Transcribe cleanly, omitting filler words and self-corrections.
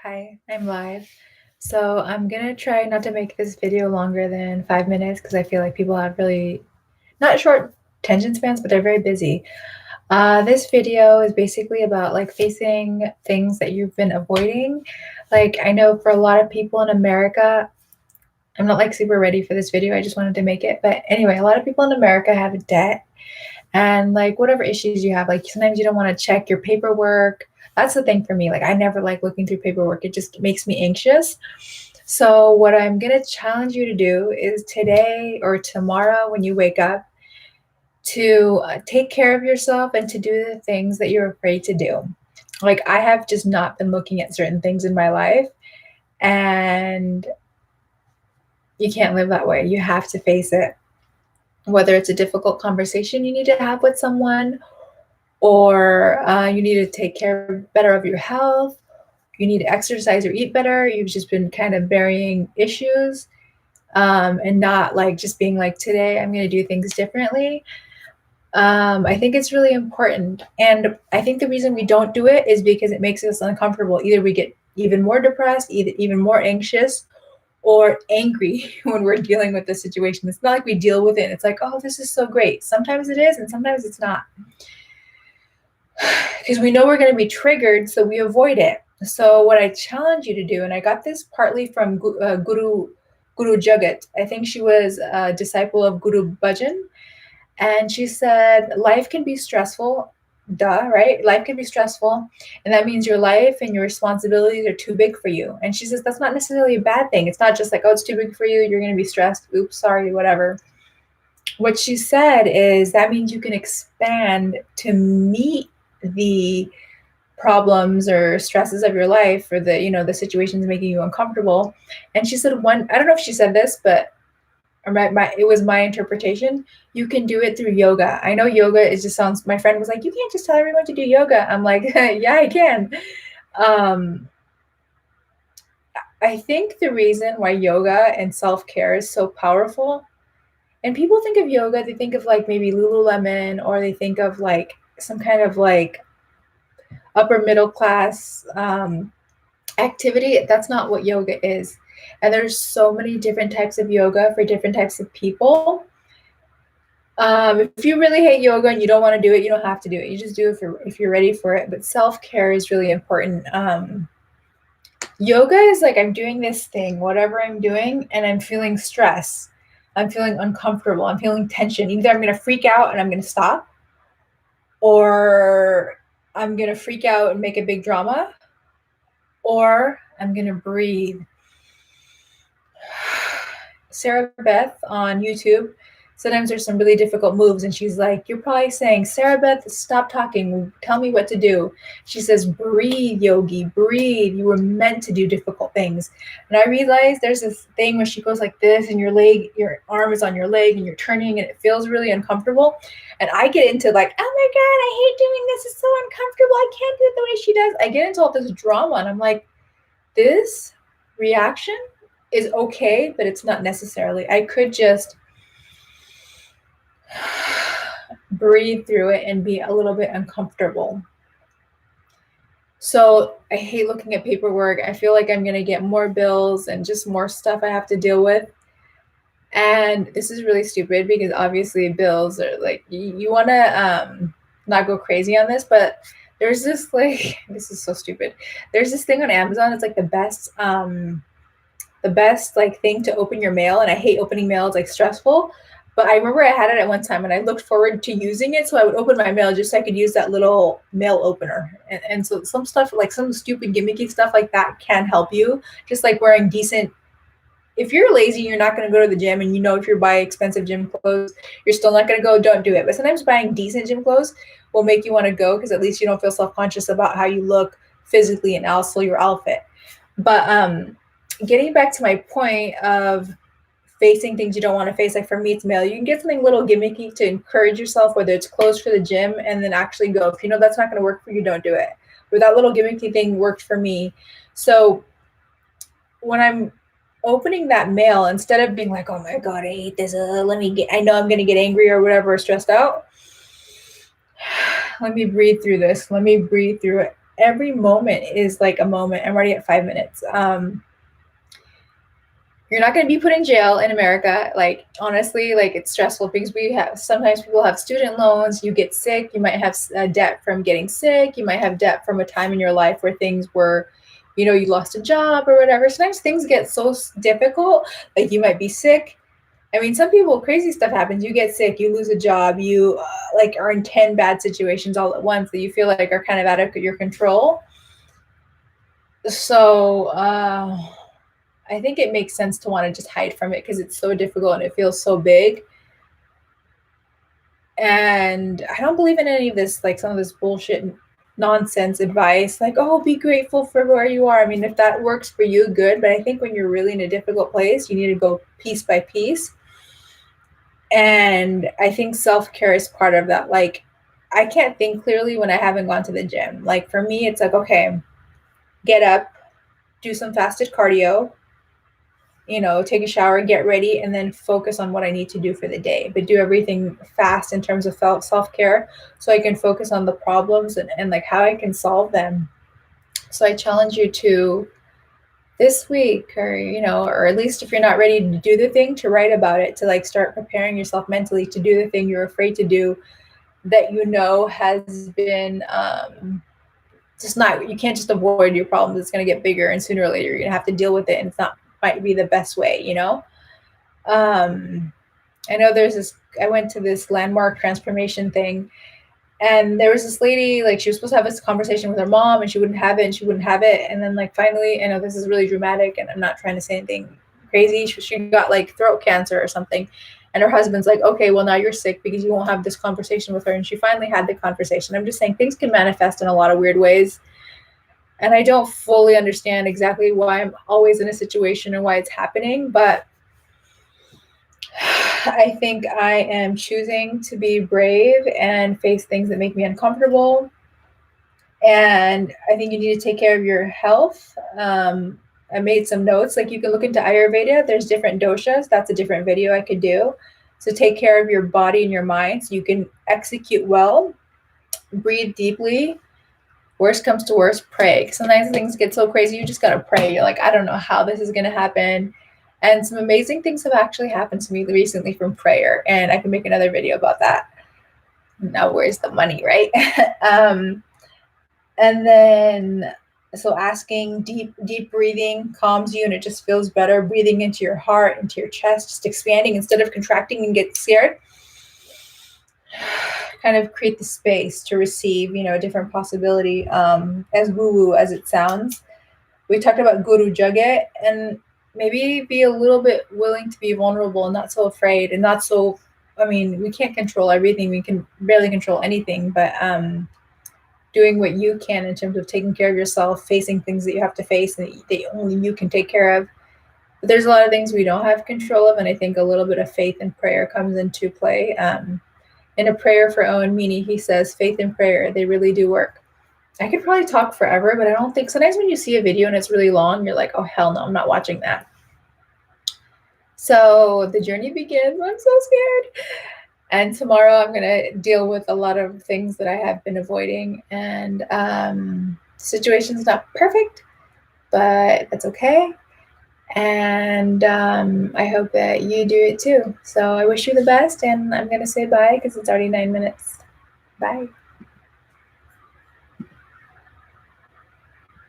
Hi, I'm live. So I'm gonna try not to make this video longer than 5 minutes because I feel like people have really not short attention spans, but they're very busy. This video is basically about like facing things that you've been avoiding. Like I know for a lot of people in America, I'm not like super ready for this video. I just wanted to make it. But anyway, a lot of people in America have debt and like whatever issues you have, like sometimes you don't want to check your paperwork. That's the thing for me. Like I never like looking through paperwork. It just makes me anxious. So what I'm going to challenge you to do is today or tomorrow when you wake up to take care of yourself and to do the things that you're afraid to do. Like I have just not been looking at certain things in my life, and you can't live that way. You have to face it. Whether it's a difficult conversation you need to have with someone, or you need to take care better of your health, you need to exercise or eat better, you've just been kind of burying issues, and not like just being like, today I'm going to do things differently. I think it's really important. And I think the reason we don't do it is because it makes us uncomfortable. Either we get even more depressed, either even more anxious, or angry when we're dealing with the situation. It's not like we deal with it. It's like, oh, this is so great. Sometimes it is, and sometimes it's not. Because we know we're going to be triggered, so we avoid it. So what I challenge you to do, and I got this partly from Guru Jagat. I think she was a disciple of Guru Bhajan, and she said life can be stressful. Duh, right? Life can be stressful, and that means your life and your responsibilities are too big for you. And she says that's not necessarily a bad thing. It's not just like, oh, it's too big for you, you're going to be stressed. Oops, sorry, whatever. What she said is that means you can expand to meet the problems or stresses of your life, or the situations making you uncomfortable. And she said, one, I don't know if she said this, but it was my interpretation, you can do it through yoga. I know yoga, it just sounds, my friend was like, you can't just tell everyone to do yoga. I'm like, yeah, I can. um I think the reason why yoga and self-care is so powerful, and people think of yoga, they think of like maybe Lululemon, or they think of like some kind of like upper middle class activity. That's not what yoga is. And there's so many different types of yoga for different types of people. If you really hate yoga and you don't want to do it, you don't have to do it. You just do it if you're ready for it. But self-care is really important. Yoga is like, I'm doing this thing, whatever I'm doing, and I'm feeling stress. I'm feeling uncomfortable. I'm feeling tension. Either I'm going to freak out and I'm going to stop, or I'm going to freak out and make a big drama, or I'm going to breathe. Sarah Beth on YouTube, sometimes there's some really difficult moves, and she's like, you're probably saying, Sarah Beth, stop talking, tell me what to do. She says, breathe, yogi, breathe. You were meant to do difficult things. And I realized there's this thing where she goes like this, and your arm is on your leg, and you're turning, and it feels really uncomfortable. And I get into like, oh my God, I hate doing this. It's so uncomfortable. I can't do it the way she does. I get into all this drama, and I'm like, this reaction is okay, but it's not necessarily. I could just breathe through it and be a little bit uncomfortable. So I hate looking at paperwork. I feel like I'm going to get more bills and just more stuff I have to deal with. And this is really stupid because obviously bills are like, you want to not go crazy on this, but there's this like, this is so stupid. There's this thing on Amazon. It's like the best like thing to open your mail, and I hate opening mail. It's like stressful, but I remember I had it at one time and I looked forward to using it, so I would open my mail just so I could use that little mail opener. And so some stuff, like some stupid gimmicky stuff like that, can help you. Just like wearing decent, if you're lazy, you're not going to go to the gym, and if you're buying expensive gym clothes, you're still not going to go, don't do it. But sometimes buying decent gym clothes will make you want to go, because at least you don't feel self-conscious about how you look physically and also your outfit. But getting back to my point of facing things you don't want to face, like for me, it's mail. You can get something little gimmicky to encourage yourself, whether it's clothes for the gym, and then actually go. If you know that's not going to work for you, don't do it. But that little gimmicky thing worked for me. So when I'm opening that mail, instead of being like, oh my God, I hate this, I know I'm going to get angry or whatever, or stressed out, let me breathe through this. Let me breathe through it. every moment is like a moment. I'm already at 5 minutes. You're not going to be put in jail in America. Like, honestly, like, it's stressful because sometimes people have student loans. You get sick. You might have debt from getting sick. You might have debt from a time in your life where things were, you lost a job or whatever. Sometimes things get so difficult. Like, you might be sick. I mean, some people, crazy stuff happens. You get sick, you lose a job, you like are in 10 bad situations all at once that you feel like are kind of out of your control. So, I think it makes sense to want to just hide from it because it's so difficult and it feels so big. And I don't believe in any of this, like some of this bullshit nonsense advice, like, oh, be grateful for where you are. I mean, if that works for you, good. But I think when you're really in a difficult place, you need to go piece by piece. And I think self-care is part of that. Like, I can't think clearly when I haven't gone to the gym. Like, for me, it's like, okay, get up, do some fasted cardio, take a shower, get ready, and then focus on what I need to do for the day. But do everything fast in terms of self-care so I can focus on the problems and like how I can solve them. So I challenge you to this week, or at least if you're not ready to do the thing, to write about it, to like start preparing yourself mentally to do the thing you're afraid to do that has been just not, you can't just avoid your problems. It's going to get bigger, and sooner or later you're going to have to deal with it, and it's not might be the best way. I know I went to this landmark transformation thing, and there was this lady, like, she was supposed to have this conversation with her mom, and she wouldn't have it, and she wouldn't have it. And then, like, finally, I know this is really dramatic, and I'm not trying to say anything crazy. She got, like, throat cancer or something. And her husband's like, okay, well, now you're sick because you won't have this conversation with her. And she finally had the conversation. I'm just saying things can manifest in a lot of weird ways. And I don't fully understand exactly why I'm always in a situation and why it's happening. But I think I am choosing to be brave and face things that make me uncomfortable. And I think you need to take care of your health. I made some notes. Like, you can look into Ayurveda. There's different doshas. That's a different video I could do. So take care of your body and your mind so you can execute well. Breathe deeply. Worst comes to worst, pray. Sometimes things get so crazy, you just gotta pray. You're like, I don't know how this is gonna happen. And some amazing things have actually happened to me recently from prayer, and I can make another video about that. Now, where's the money, right? And then, so asking, deep breathing calms you, and it just feels better. Breathing into your heart, into your chest, just expanding instead of contracting and get scared. Kind of create the space to receive, a different possibility. As woo-woo as it sounds, we talked about Guru Jagat, and maybe be a little bit willing to be vulnerable and not so afraid and not so, we can't control everything. We can barely control anything, but doing what you can in terms of taking care of yourself, facing things that you have to face and that only you can take care of. But there's a lot of things we don't have control of, and I think a little bit of faith and prayer comes into play. In A Prayer for Owen Meany, he says, faith and prayer, they really do work. I could probably talk forever, but I don't think, sometimes when you see a video and it's really long, you're like, oh, hell no, I'm not watching that. So the journey begins. I'm so scared. And tomorrow I'm going to deal with a lot of things that I have been avoiding. And the situation's not perfect, but that's okay. And I hope that you do it too. So I wish you the best, and I'm going to say bye because it's already 9 minutes. Bye.